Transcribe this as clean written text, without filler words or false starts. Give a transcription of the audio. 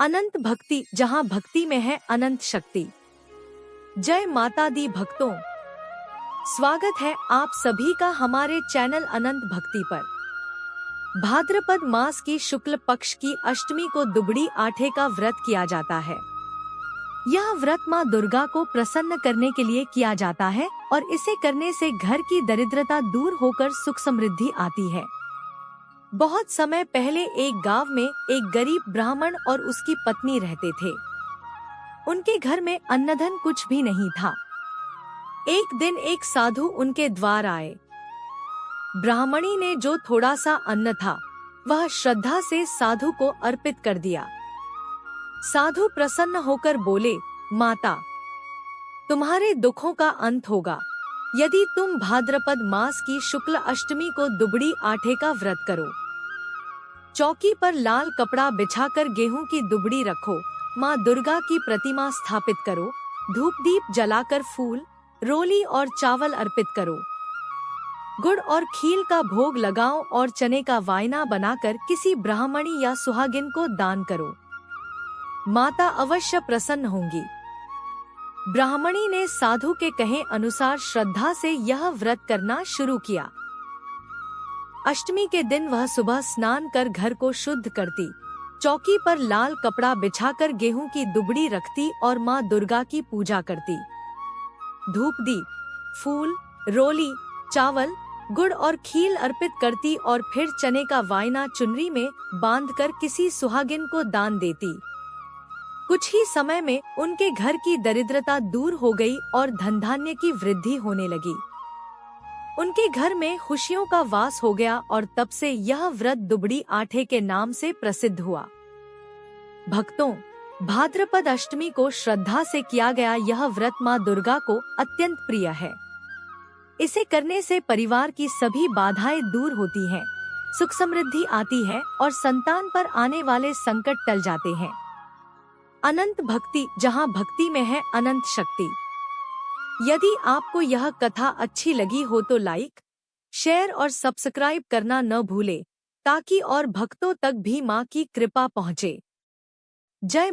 अनंत भक्ति, जहां भक्ति में है अनंत शक्ति। जय माता दी भक्तों, स्वागत है आप सभी का हमारे चैनल अनंत भक्ति पर। भाद्रपद मास की शुक्ल पक्ष की अष्टमी को दुबड़ी आठे का व्रत किया जाता है। यह व्रत मां दुर्गा को प्रसन्न करने के लिए किया जाता है और इसे करने से घर की दरिद्रता दूर होकर सुख समृद्धि आती है। बहुत समय पहले एक गांव में एक गरीब ब्राह्मण और उसकी पत्नी रहते थे। उनके घर में अन्नधन कुछ भी नहीं था। एक दिन एक साधु उनके द्वार आए। ब्राह्मणी ने जो थोड़ा सा अन्न था वह श्रद्धा से साधु को अर्पित कर दिया। साधु प्रसन्न होकर बोले, माता, तुम्हारे दुखों का अंत होगा यदि तुम भाद्रपद मास की शुक्ल अष्टमी को दुबड़ी आठे का व्रत करो। चौकी पर लाल कपड़ा बिछाकर गेहूं की दुबड़ी रखो, माँ दुर्गा की प्रतिमा स्थापित करो, धूप दीप जलाकर फूल, रोली और चावल अर्पित करो, गुड़ और खील का भोग लगाओ और चने का वायना बनाकर किसी ब्राह्मणी या सुहागिन को दान करो। माता अवश्य प्रसन्न होंगी। ब्राह्मणी ने साधु के कहे अनुसार श्रद्धा से यह व्रत करना शुरू किया। अष्टमी के दिन वह सुबह स्नान कर घर को शुद्ध करती, चौकी पर लाल कपड़ा बिछाकर गेहूं की दुबड़ी रखती और मां दुर्गा की पूजा करती। धूप दीप, फूल, रोली, चावल, गुड़ और खील अर्पित करती और फिर चने का वायना चुनरी में बांधकर किसी सुहागिन को दान देती। कुछ ही समय में उनके घर की दरिद्रता दूर हो गई और धन धान्य की वृद्धि होने लगी। उनके घर में खुशियों का वास हो गया और तब से यह व्रत दुबड़ी आठे के नाम से प्रसिद्ध हुआ। भक्तों, भाद्रपद अष्टमी को श्रद्धा से किया गया यह व्रत मां दुर्गा को अत्यंत प्रिय है। इसे करने से परिवार की सभी बाधाएं दूर होती हैं, सुख समृद्धि आती है और संतान पर आने वाले संकट टल जाते हैं। अनंत भक्ति, जहां भक्ति में है अनंत शक्ति। यदि आपको यह कथा अच्छी लगी हो तो लाइक, शेयर और सब्सक्राइब करना न भूले ताकि और भक्तों तक भी मां की कृपा पहुंचे। जय